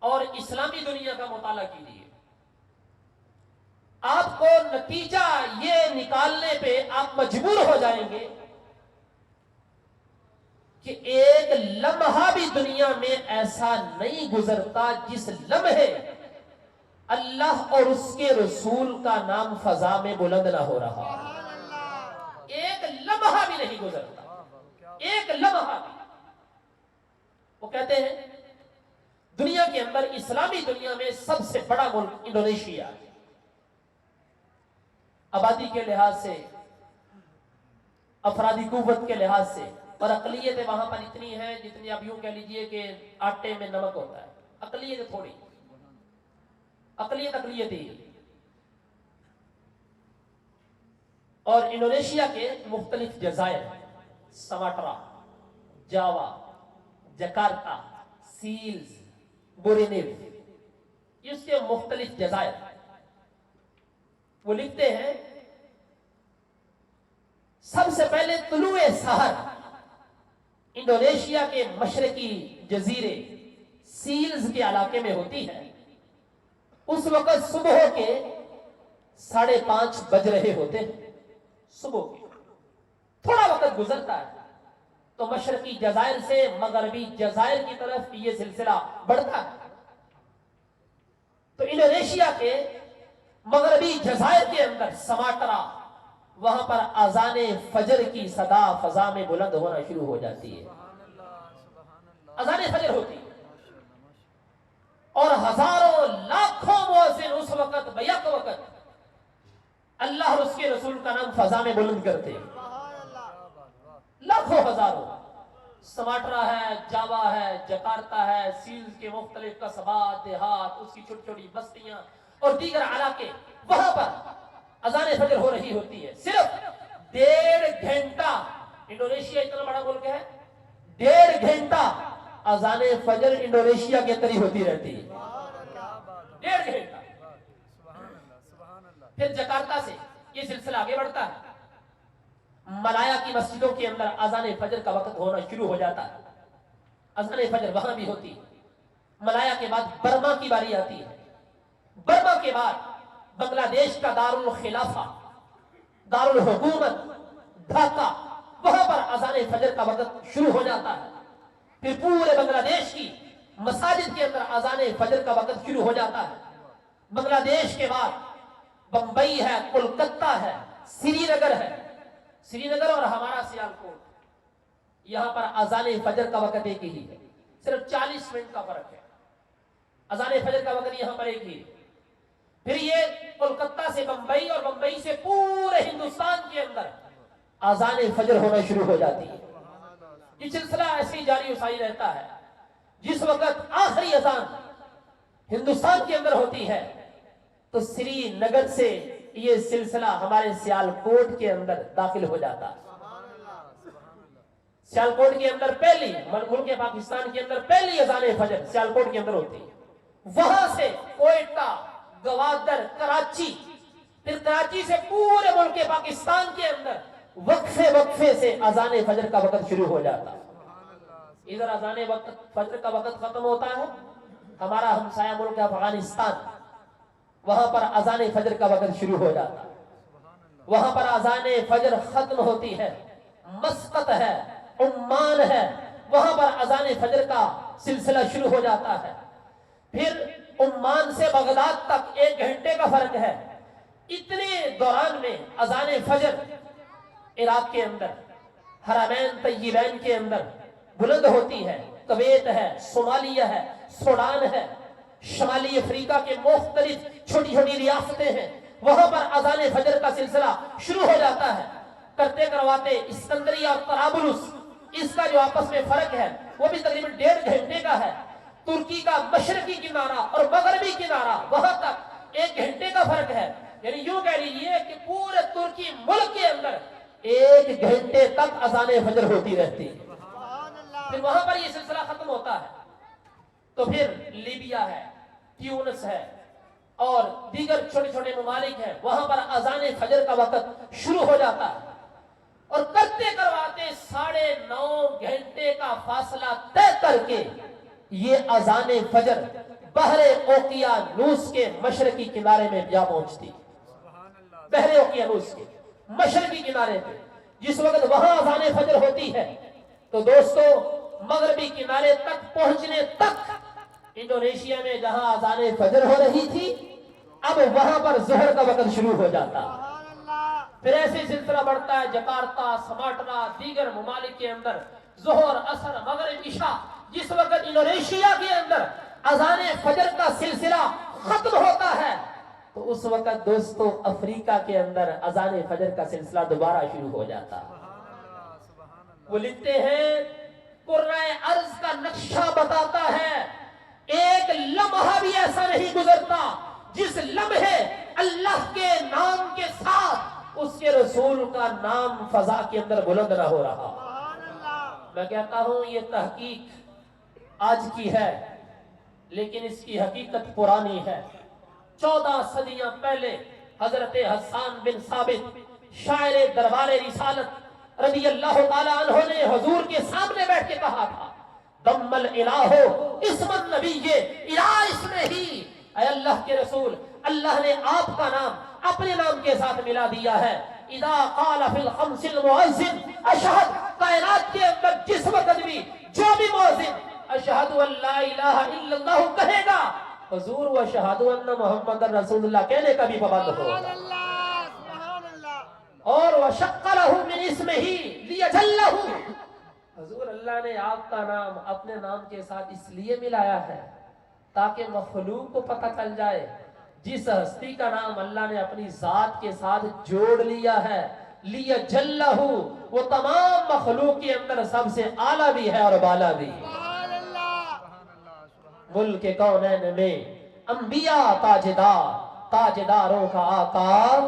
اور اسلامی دنیا کا مطالعہ کیجیے، آپ کو نتیجہ یہ نکالنے پہ آپ مجبور ہو جائیں گے کہ ایک لمحہ بھی دنیا میں ایسا نہیں گزرتا جس لمحے اللہ اور اس کے رسول کا نام فضا میں بلند نہ ہو رہا۔ ایک لمحہ بھی نہیں گزرتا، ایک لمحہ بھی۔ وہ کہتے ہیں دنیا کے اندر، اسلامی دنیا میں سب سے بڑا ملک انڈونیشیا ہے، آبادی کے لحاظ سے، افرادی قوت کے لحاظ سے، اور اقلیتیں وہاں پر اتنی ہیں جتنی آپ یوں کہہ لیجئے کہ آٹے میں نمک ہوتا ہے۔ اقلیت تھوڑی، اقلیت ہی۔ اور انڈونیشیا کے مختلف جزائر، سماٹرا، جاوا، جکارتا، سیلز، بورینیو، اس کے مختلف جزائر۔ وہ لکھتے ہیں سب سے پہلے طلوع سحر انڈونیشیا کے مشرقی جزیرے سیلز کے علاقے میں ہوتی ہے۔ اس وقت صبح کے 5:30 بج رہے ہوتے ہیں، صبح کے تھوڑا وقت گزرتا ہے تو مشرقی جزائر سے مغربی جزائر کی طرف یہ سلسلہ بڑھتا ہے۔ تو انڈونیشیا کے مغربی جزائر کے اندر سماٹرا، وہاں پر اذان فجر کی صدا فضا میں بلند ہونا شروع ہو جاتی ہے، اذان فجر ہوتی ہے، اور ہزاروں لاکھوں مؤذن اس وقت بیک وقت اللہ اور اس کے رسول کا نام فضا میں بلند کرتے ہیں، لاکھوں ہزاروں۔ سماٹرا ہے، جاوا ہے، جکارتا ہے، سیلز کے مختلف قصبات، دیہات، اس کی چھوٹی چھوٹی بستیاں اور دیگر علاقے، وہاں پر اذان فجر ہو رہی ہوتی ہے۔ صرف 1.5 گھنٹہ، انڈونیشیا اتنا بڑا ملک ہے، 1.5 گھنٹہ اذان فجر انڈونیشیا کے اندر ہی ہوتی رہتی ہے، 1.5 گھنٹہ۔ پھر جکارتا سے یہ سلسلہ آگے بڑھتا ہے، ملایا کی مسجدوں کے اندر اذان فجر کا وقت ہونا شروع ہو جاتا ہے، اذان فجر وہاں بھی ہوتی ہے۔ ملایا کے بعد برما کی باری آتی ہے، برما کے بعد بنگلہ دیش کا دارالخلافہ، دارالحکومت ڈھاکہ، وہاں پر اذان فجر کا وقت شروع ہو جاتا ہے۔ پھر پورے بنگلہ دیش کی مساجد کے اندر اذان فجر کا وقت شروع ہو جاتا ہے۔ بنگلہ دیش کے بعد بمبئی ہے، کولکتہ ہے، سری نگر ہے، سری نگر اور ہمارا سیالکوٹ، یہاں پر اذان فجر کا وقت ایک ہی ہے، صرف 40 منٹ کا فرق ہے، اذان فجر کا وقت یہاں پر ایک ہی ہے۔ پھر یہ کولکتہ سے بمبئی اور بمبئی سے پورے ہندوستان کے اندر اذان فجر ہونا شروع ہو جاتی ہے۔ یہ سلسلہ ایسے ہی جاری و ساری رہتا ہے۔ جس وقت آخری اذان ہندوستان کے اندر ہوتی ہے تو سری نگر سے یہ سلسلہ ہمارے سیالکوٹ کے اندر داخل ہو جاتا ہے۔ سیالکوٹ کے اندر پہلی، ملک پاکستان کے اندر پہلی اذان فجر سیالکوٹ کے اندر ہوتی ہے۔ وہاں سے کوئٹہ، گوادر، کراچی، پھر کراچی سے پورے ملک پاکستان کے اندر وقفے سے اذان فجر کا وقت شروع ہو جاتا ہے۔ ادھر اذان فجر کا وقت ختم ہوتا ہے، ہمارا ہمسایہ ملک افغانستان، وہاں پر اذان فجر کا وقت شروع ہو جاتا ہے۔ وہاں پر اذان فجر ختم ہوتی ہے۔ مسقط ہے، عمان ہے، وہاں پر اذان فجر کا سلسلہ شروع ہو جاتا ہے۔ پھر عمان سے بغداد تک 1 گھنٹے کا فرق ہے۔ اتنے دوران میں اذان فجر عراق کے اندر، حرمین طیبین کے اندر بلند ہوتی ہے۔ کویت ہے، صومالیہ ہے، سوڈان ہے، شمالی افریقہ کے مختلف چھوٹی چھوٹی ریاستیں ہیں، وہاں پر اذان فجر کا سلسلہ شروع ہو جاتا ہے۔ کرتے کرواتے اسکندریہ اور طرابلس، اس کا جو آپس میں فرق ہے وہ بھی تقریباً 1.5 گھنٹے کا ہے۔ ترکی کا مشرقی کنارہ اور مغربی کنارہ، وہاں تک 1 گھنٹے کا فرق ہے۔ یعنی یوں کہہ لیجیے کہ پورے ترکی ملک کے اندر 1 گھنٹے تک اذان فجر ہوتی رہتی ہے۔ پھر وہاں پر یہ سلسلہ ختم ہوتا ہے تو پھر لیبیا ہے، ٹیونس ہے اور دیگر چھوٹے چھوٹے ممالک ہیں، وہاں پر اذان فجر کا وقت شروع ہو جاتا ہے۔ اور کرتے کرواتے 9.5 گھنٹے کا فاصلہ طے کر کے یہ اذان فجر بحر اوقیانوس کے مشرقی کنارے میں جا پہنچتی، بحر اوقیانوس کے مشرقی کنارے پہ جس وقت وہاں اذان فجر ہوتی ہے تو دوستو مغربی کنارے تک پہنچنے تک انڈونیشیا میں جہاں اذان فجر ہو رہی تھی اب وہاں پر ظہر کا وقت شروع ہو جاتا، پھر ایسے سلسلہ بڑھتا ہے جکارتا، سماٹرا، دیگر ممالک کے اندر ظہر، عصر، مغرب، عشاء، جس وقت انڈونیشیا کے اندر اذان فجر کا سلسلہ ختم ہوتا ہے تو اس وقت دوستو افریقہ کے اندر اذان فجر کا سلسلہ دوبارہ شروع ہو جاتا۔ وہ لکھتے ہیں قرآن ارض کا نقشہ بتاتا ہے ایک لمحہ بھی ایسا نہیں گزرتا جس لمحے اللہ کے نام کے ساتھ اس کے رسول کا نام فضا کے اندر بلند نہ ہو رہا۔ میں کہتا ہوں یہ تحقیق آج کی ہے لیکن اس کی حقیقت پرانی ہے۔ 14 صدیاں پہلے حضرت حسان بن ثابت شاعر دربار رسالت رضی اللہ تعالیٰ عنہ نے حضور کے سامنے بیٹھ کے کہا تھا دم الالہ اسم النبی الہ اسم ہی، اے اللہ کے رسول اللہ نے آپ کا نام اپنے نام کے ساتھ ملا دیا ہے۔ اذا قال فی الخمس المؤذن اشہد، کائنات کے اندر جس وقت بھی جو بھی مؤذن اشہد ان لا الہ الا اللہ کہے گا حضور و اشہد ان محمد رسول اللہ کہنے کا بھی پابند ہوگا۔ اور وشق لہ من اسمہ لیجلہ، حضور اللہ نے آپ کا نام اپنے نام کے ساتھ اس لیے ملایا ہے تاکہ مخلوق کو پتہ چل جائے جس ہستی کا نام اللہ نے اپنی ذات کے ساتھ جوڑ لیا ہے لیجلہ، وہ تمام مخلوق کے اندر سب سے اعلیٰ بھی ہے اور بالا بھی۔ ملک کونین میں انبیاء تاجدار، تاجداروں کا آقا